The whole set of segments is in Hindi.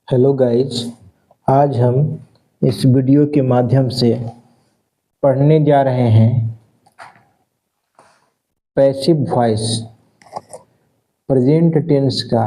हेलो गाइज, आज हम इस वीडियो के माध्यम से पढ़ने जा रहे हैं पैसिव वॉइस प्रेजेंट टेंस का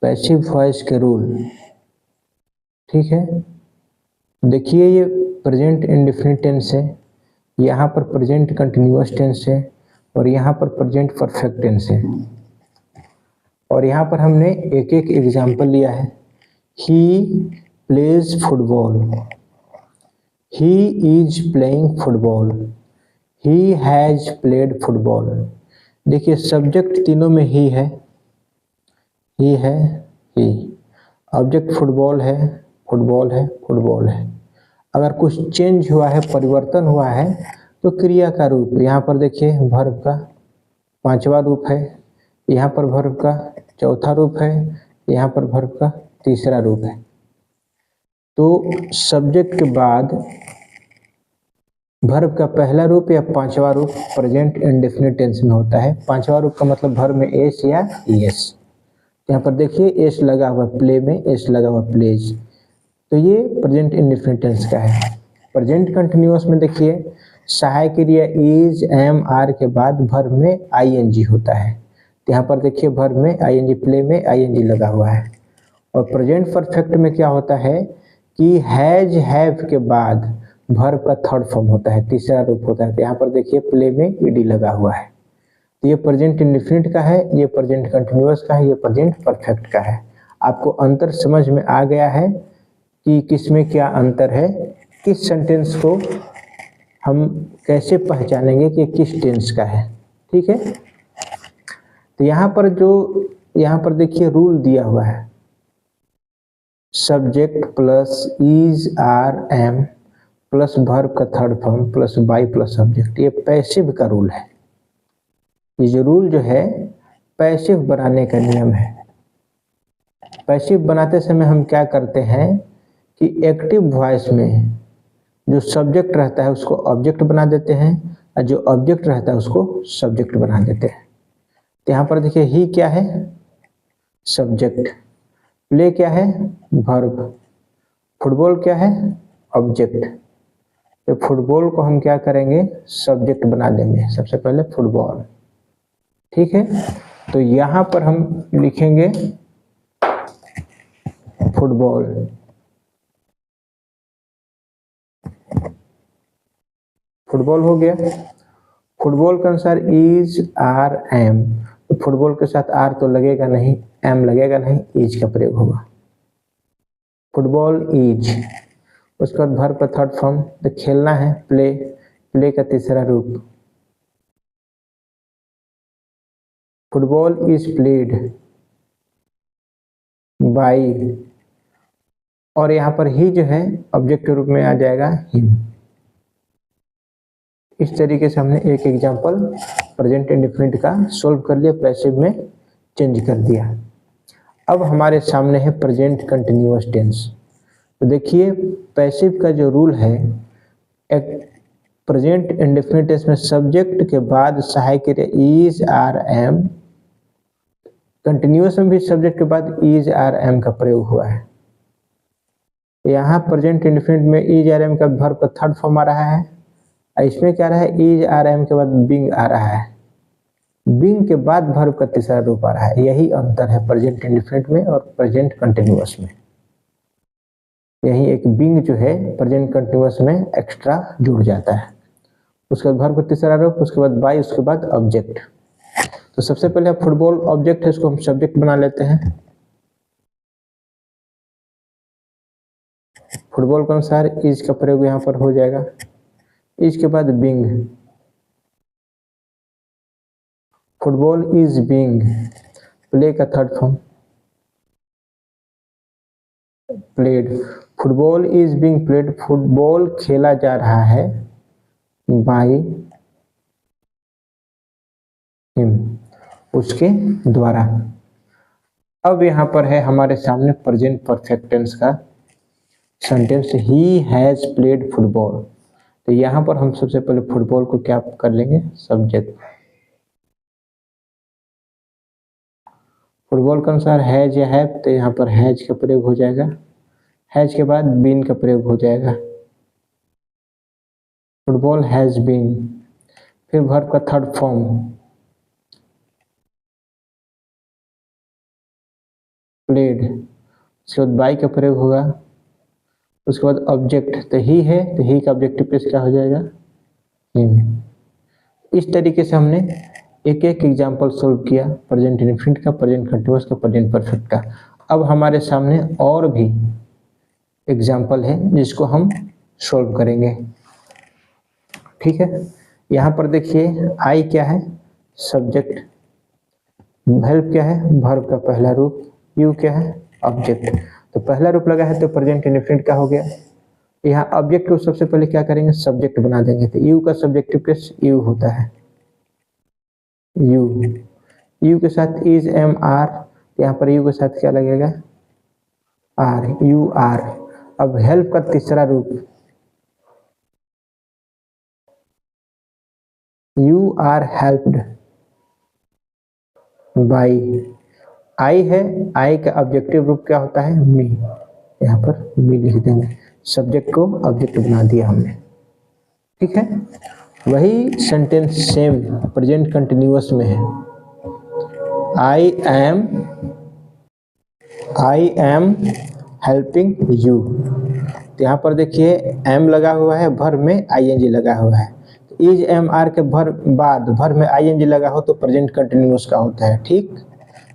पैसिव वॉइस के रूल। ठीक है, देखिए ये प्रेजेंट इंडेफिनिट टेंस है, यहाँ पर प्रेजेंट कंटिन्यूअस टेंस है और यहाँ पर प्रेजेंट परफेक्ट टेंस है। और यहाँ पर हमने एक एक एग्जाम्पल लिया है। He plays football. He is playing football. He has played football. देखिए सब्जेक्ट तीनों में ही है, ही है, ही। ऑब्जेक्ट फुटबॉल है, फुटबॉल है, फुटबॉल है। अगर कुछ चेंज हुआ है, परिवर्तन हुआ है, तो क्रिया का रूप यहाँ पर देखिए वर्ब का पांचवा रूप है, यहाँ पर वर्ब का चौथा रूप है, यहाँ पर वर्ब का तीसरा रूप है। तो सब्जेक्ट के बाद वर्ब का पहला रूप या पांचवा रूप प्रेजेंट इंडेफिनिट टेंस में होता है। पांचवा रूप का मतलब वर्ब में एस या ईएस। यहाँ पर देखिए एस लगा हुआ प्ले में, एस लगा हुआ प्लेज, तो ये प्रेजेंट इंडेफिनिट टेंस का है। प्रेजेंट कंटिन्यूअस में देखिए सहायक क्रिया इज, एम, आर के बाद वर्ब में आईएनजी होता है। तो यहाँ पर देखिए वर्ब में आईएनजी, प्ले में आईएनजी लगा हुआ है। और प्रेजेंट परफेक्ट में क्या होता है कि हैज, हैव के बाद वर्ब का थर्ड फॉर्म होता है, तीसरा रूप होता है। तो यहाँ पर देखिए प्ले में ईडी लगा हुआ है। तो ये प्रेजेंट इंडेफिनिट का है, ये प्रेजेंट कंटिन्यूअस का है, ये प्रेजेंट परफेक्ट का है। आपको अंतर समझ में आ गया है कि किसमें क्या अंतर है, किस सेंटेंस को हम कैसे पहचानेंगे कि किस टेंस का है। ठीक है, तो यहाँ पर देखिए रूल दिया हुआ है, subject plus is, are, am plus verb का third form plus by plus subject. ये पैसिव का रूल है। ये जो रूल जो है पैसिव बनाने का नियम है। पैसिव बनाते समय हम क्या करते हैं कि एक्टिव वॉइस में जो सब्जेक्ट रहता है उसको ऑब्जेक्ट बना देते हैं और जो ऑब्जेक्ट रहता है उसको सब्जेक्ट बना देते हैं। तो यहाँ पर देखिए ही क्या है, सब्जेक्ट, प्ले क्या है, वर्ब, फुटबॉल क्या है, ऑब्जेक्ट। तो फुटबॉल को हम क्या करेंगे, सब्जेक्ट बना देंगे सबसे पहले फुटबॉल। ठीक है, तो यहाँ पर हम लिखेंगे फुटबॉल। फुटबॉल हो गया। फुटबॉल के अनुसार इज, आर, एम, तो फुटबॉल के साथ आर तो लगेगा नहीं, एम लगेगा नहीं, इज का प्रयोग होगा। फुटबॉल इज, उसके बाद वर्ब का थर्ड फॉर्म, तो खेलना है, प्ले, प्ले का तीसरा रूप, फुटबॉल इज प्लेड बाई, और यहाँ पर ही जो है ऑब्जेक्ट के रूप में आ जाएगा हिम। इस तरीके से हमने एक एग्जांपल प्रेजेंट इंडेफिनिट का सोल्व कर लिया, पैसिव में चेंज कर दिया। अब हमारे सामने है प्रेजेंट कंटिन्यूअस टेंस। तो देखिए पैसिव का जो रूल है, एक प्रेजेंट इंडेफिनिट टेंस में सब्जेक्ट के बाद सहायक क्रिया इज, आर, एम, कंटिन्यूअस में भी सब्जेक्ट के बाद इज, आर, एम का प्रयोग हुआ है। यहाँ प्रेजेंट इंडेफिनिट में इज, आर, एम का वर्ब का थर्ड फॉर्म आ रहा है, इसमें क्या रहा है, इज, आर, एम के बाद बिंग आ रहा है, बिंग के बाद वर्ब का तीसरा रूप आ रहा है। यही अंतर है प्रेजेंट इंडेफिनिट में और प्रेजेंट कंटिन्यूअस में। यही एक बिंग जो है प्रेजेंट कंटिन्यूअस में एक्स्ट्रा जुड़ जाता है। उसके बाद वर्ब का तीसरा रूप, उसके बाद बाई, उसके बाद ऑब्जेक्ट। तो सबसे पहले फुटबॉल ऑब्जेक्ट है, इसको हम सब्जेक्ट बना लेते हैं। फुटबॉल के अनुसार इज का प्रयोग यहाँ पर हो जाएगा, इज के बाद being, football is being play का third form played, football is being played, football खेला जा रहा है बाई हिम, उसके द्वारा। अब यहाँ पर है हमारे सामने प्रेजेंट परफेक्ट टेंस का sentence, he has played football. तो यहाँ पर हम सबसे पहले फुटबॉल को क्या कर लेंगे, सब्जेक्ट। फुटबॉल के अनुसार हैज या हैव, तो यहाँ पर हैज का प्रयोग हो जाएगा। हैज के बाद बीन का प्रयोग हो जाएगा, फुटबॉल हैज बीन। फिर वर्ब का थर्ड फॉर्म प्लेड, उसके बाद बाई का प्रयोग होगा। उसके बाद ऑब्जेक्ट, तो ही है, तो ही का ऑब्जेक्टिव प्लेस क्या हो जाएगा, हिम। इस तरीके से हमने एक एक एग्जाम्पल सोल्व किया, प्रेजेंट इंडेफिनिट का, प्रेजेंट कंटिन्यूअस का, प्रेजेंट परफेक्ट का। अब हमारे सामने और भी एग्जाम्पल है जिसको हम सोल्व करेंगे, ठीक है। यहाँ पर देखिए आई क्या है, सब्जेक्ट, हेल्प क्या है, वर्ब का पहला रूप, यू क्या है, ऑब्जेक्ट। तो पहला रूप लगा है तो प्रेजेंट इंडेफिनिट का हो गया। यहाँ ऑब्जेक्ट को सबसे पहले क्या करेंगे, सब्जेक्ट बना देंगे। तो यू का सब्जेक्टिव प्लेस यू होता है, यू। यू के साथ इज एम आर, यहाँ पर यू के साथ क्या लगेगा, आर, यू आर। अब हेल्प का तीसरा रूप, यू आर हेल्प्ड बाई। आई है, आई का ऑब्जेक्टिव रूप क्या होता है, मी। यहाँ पर मी लिख देंगे, सब्जेक्ट को ऑब्जेक्ट बना दिया हमने, ठीक है। वही सेंटेंस सेम प्रेजेंट कंटिन्यूअस में है, आई एम हेल्पिंग यू। तो यहाँ पर देखिए एम लगा हुआ है, वर्ब में आईएनजी लगा हुआ है। इज एम आर के बाद वर्ब में आईएनजी लगा हो तो प्रेजेंट कंटिन्यूअस का होता है, ठीक।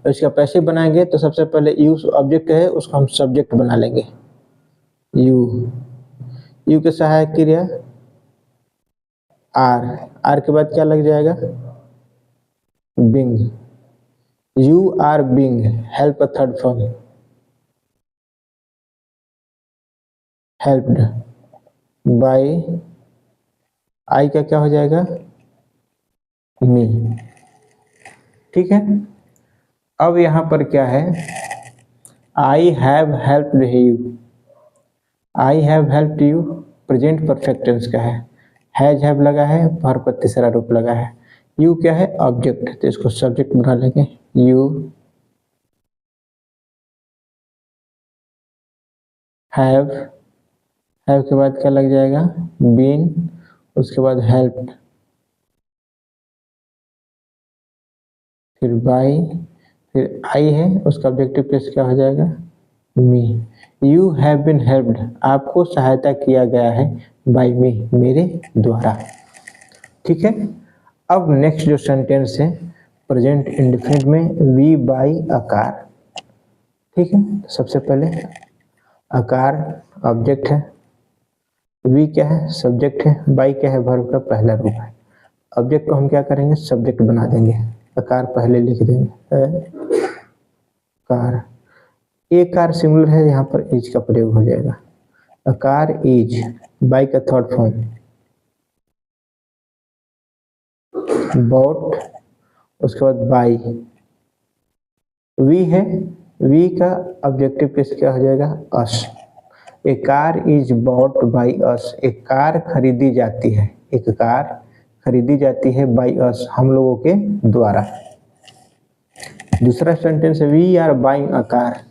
तो इसका पैसे बनाएंगे तो सबसे पहले यू ऑब्जेक्ट है, उसको हम सब्जेक्ट बना लेंगे, यू के सहायक क्रिया आर के बाद क्या लग जाएगा, being, you are being help का third form helped by, I का क्या हो जाएगा, मी, ठीक है। अब यहाँ पर क्या है, I have helped you, I have helped you present perfect tense का है, हैज हैव लगा है, वर्ब का तीसरा रूप लगा है, यू क्या है, ऑब्जेक्ट, तो इसको सब्जेक्ट बना लेंगे, यू हैव के बाद क्या लग जाएगा, बीन, उसके बाद हेल्प्ड, फिर बाई, फिर आई है, उसका ऑब्जेक्टिव प्लेस क्या हो जाएगा, मी। यू हैव बीन हेल्प्ड, आपको सहायता किया गया है, बाई मी, मेरे द्वारा, ठीक है। अब नेक्स्ट जो सेंटेंस है प्रेजेंट इंडेफिनिट में वी बाई आकार, ठीक है। सबसे पहले आकार ऑब्जेक्ट है, वी क्या है, सब्जेक्ट है, बाई क्या है, वर्ब का पहला रूप है। ऑब्जेक्ट को हम क्या करेंगे, सब्जेक्ट बना देंगे, आकार पहले लिख देंगे, कार। एक कार सिंगुलर है, यहाँ पर इज का प्रयोग हो जाएगा, आकार इज, बाई का थर्ड फॉर्म बॉट, उसके बाद बाई, वी है, वी का ऑब्जेक्टिव प्लेस क्या हो जाएगा, us. A car is bought by us, एक कार खरीदी जाती है, एक कार खरीदी जाती है बाई अस, हम लोगों के द्वारा। दूसरा सेंटेंस है we are buying a car,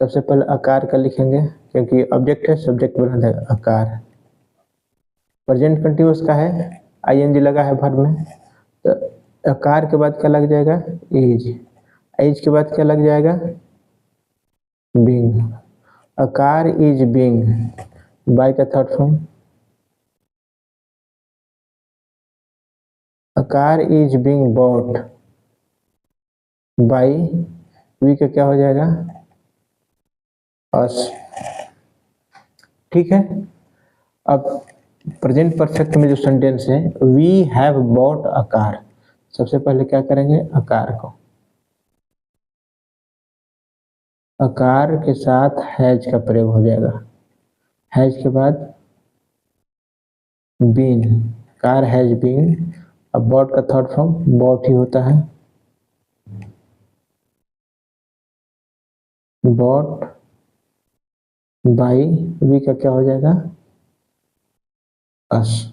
सबसे पहले आकार का लिखेंगे क्योंकि ऑब्जेक्ट है, सब्जेक्ट बना देगा आकार। प्रेजेंट कंटिन्यूअस का है, आईएनजी लगा है वर्ब में, तो आकार के बाद क्या लग जाएगा, इज, इज के बाद क्या लग जाएगा, being, a car is being, buy का third form a car is being bought by, we का क्या हो जाएगा, अस, ठीक है। अब प्रेजेंट परफेक्ट में जो सेंटेंस है we have bought a car, सबसे पहले क्या करेंगे, आकार को, आकार के साथ हैज का प्रयोग हो जाएगा, हैज के बाद बीन, कार हैज बीन। अब बॉट का थर्ड फॉर्म बॉट ही होता है, बॉट बाई, वी का क्या हो जाएगा, अस,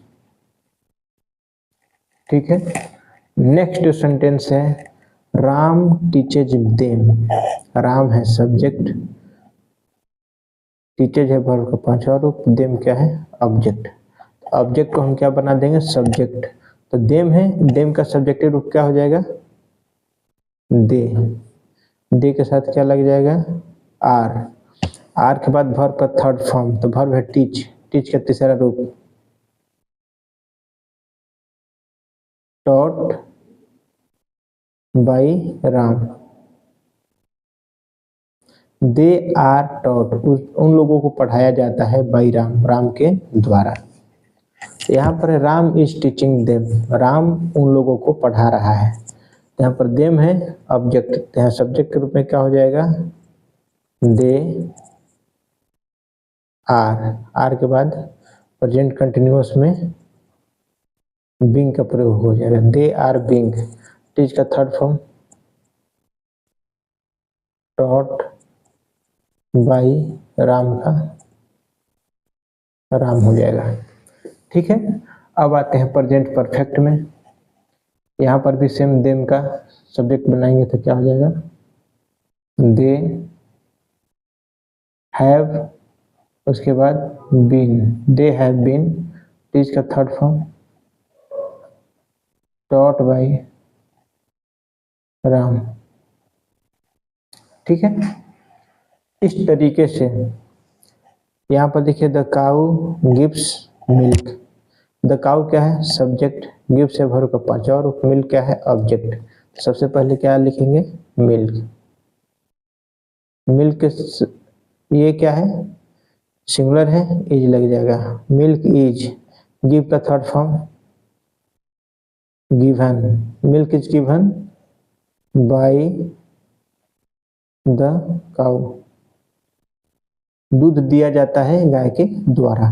ठीक है। नेक्स्ट जो सेंटेंस है राम टीचेज देम, राम है सब्जेक्ट, टीचेज है वर्ब का पांचवा रूप, देम क्या है ऑब्जेक्ट। ऑब्जेक्ट को हम क्या बना देंगे सब्जेक्ट, तो देम है, देम का सब्जेक्टिव रूप क्या हो जाएगा दे, दे के साथ क्या लग जाएगा आर, आर के बाद वर्ब का थर्ड फॉर्म, तो वर्ब है टीच, टीच का तीसरा रूप taught by Ram, they are taught, उन लोगों को पढ़ाया जाता है बाई राम, राम के द्वारा। यहाँ पर Ram is teaching them, Ram उन लोगों को पढ़ा रहा है। यहाँ पर देम है ऑब्जेक्ट, तो यहाँ सब्जेक्ट के रूप में क्या हो जाएगा दे आर, आर के बाद प्रेजेंट कंटिन्यूअस में बीइंग का प्रयोग हो जाएगा, दे आर बीइंग, टीच का third form taught by Ram का राम हो जाएगा। ठीक है, अब आते हैं प्रेजेंट परफेक्ट में। यहाँ पर भी सेम देम का सब्जेक्ट बनाएंगे तो क्या हो जाएगा दे हैव, उसके बाद been, they have been, teach का third form taught by Ram. ठीक है, इस तरीके से यहाँ पर देखिए the cow gives milk, the cow क्या है सब्जेक्ट, गिव्स है वर्ब का पांचवा रूप, मिल्क क्या है ऑब्जेक्ट। सबसे पहले क्या लिखेंगे मिल्क, मिल्क ये क्या है सिंगुलर है, इज लग जाएगा, मिल्क इज, गिव का third form given, milk is given by the cow, दूध दिया जाता है गाय के द्वारा।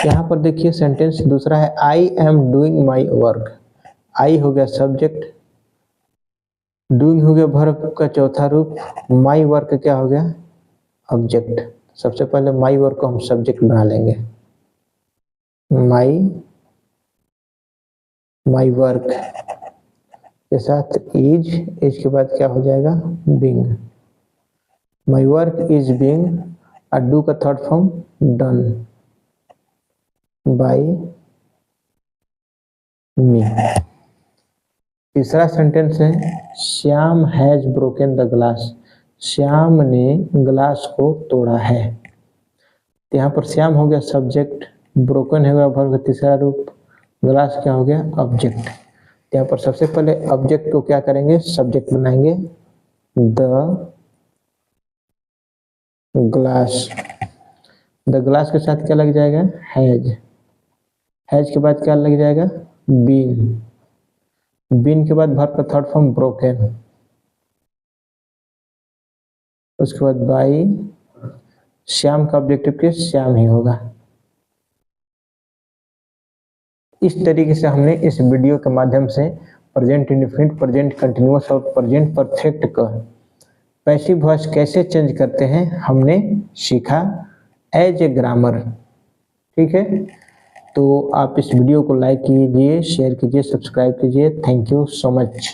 यहाँ पर देखिए सेंटेंस दूसरा है I am doing my work, I हो गया सब्जेक्ट, डूइंग हो गया वर्ब का चौथा रूप, माई वर्क क्या हो गया ऑब्जेक्ट। सबसे पहले माई वर्क को हम सब्जेक्ट बना लेंगे, माई वर्क के साथ इज, इज के बाद क्या हो जाएगा being, my work is being, और डू का थर्ड फॉर्म डन बाय मी। तीसरा सेंटेंस है Shyam has broken the glass, Shyam ने ग्लास को तोड़ा है। यहाँ पर श्याम हो गया सब्जेक्ट, ब्रोकन हो गया वर्ब का तीसरा रूप, ग्लास क्या हो गया ऑब्जेक्ट। यहाँ पर सबसे पहले ऑब्जेक्ट को क्या करेंगे सब्जेक्ट बनाएंगे द ग्लास, द ग्लास के साथ क्या लग जाएगा हैज, हैज के बाद क्या लग जाएगा बीन, बीन के बाद वर्ब का थर्ड फॉर्म ब्रोकन, उसके बाद बाई, श्याम का ऑब्जेक्टिव के श्याम ही होगा। इस तरीके से हमने इस वीडियो के माध्यम से प्रेजेंट इंडेफिनिट, प्रेजेंट कंटिन्यूअस और प्रेजेंट परफेक्ट का पैसिव वॉइस कैसे चेंज करते हैं हमने सीखा एज ए ग्रामर। ठीक है, तो आप इस वीडियो को लाइक कीजिए, शेयर कीजिए, सब्सक्राइब कीजिए। Thank you so much.